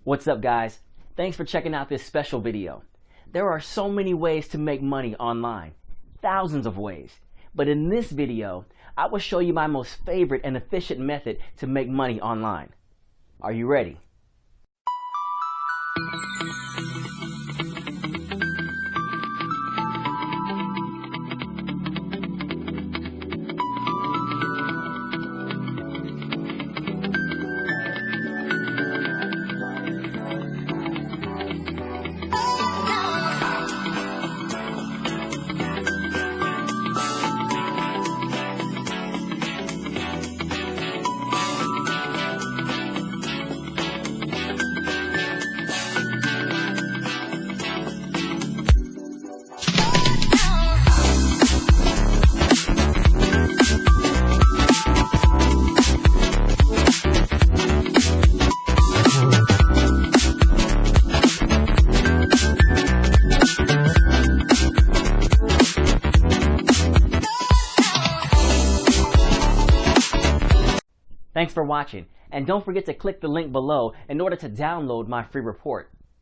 What's up, guys? Thanks for checking out this special video. There are so many ways to make money online, thousands of ways. But in this video, I will show you my most favorite and efficient method to make money online. Are you ready? Thanks for watching, and don't forget to click the link below in order to download my free report.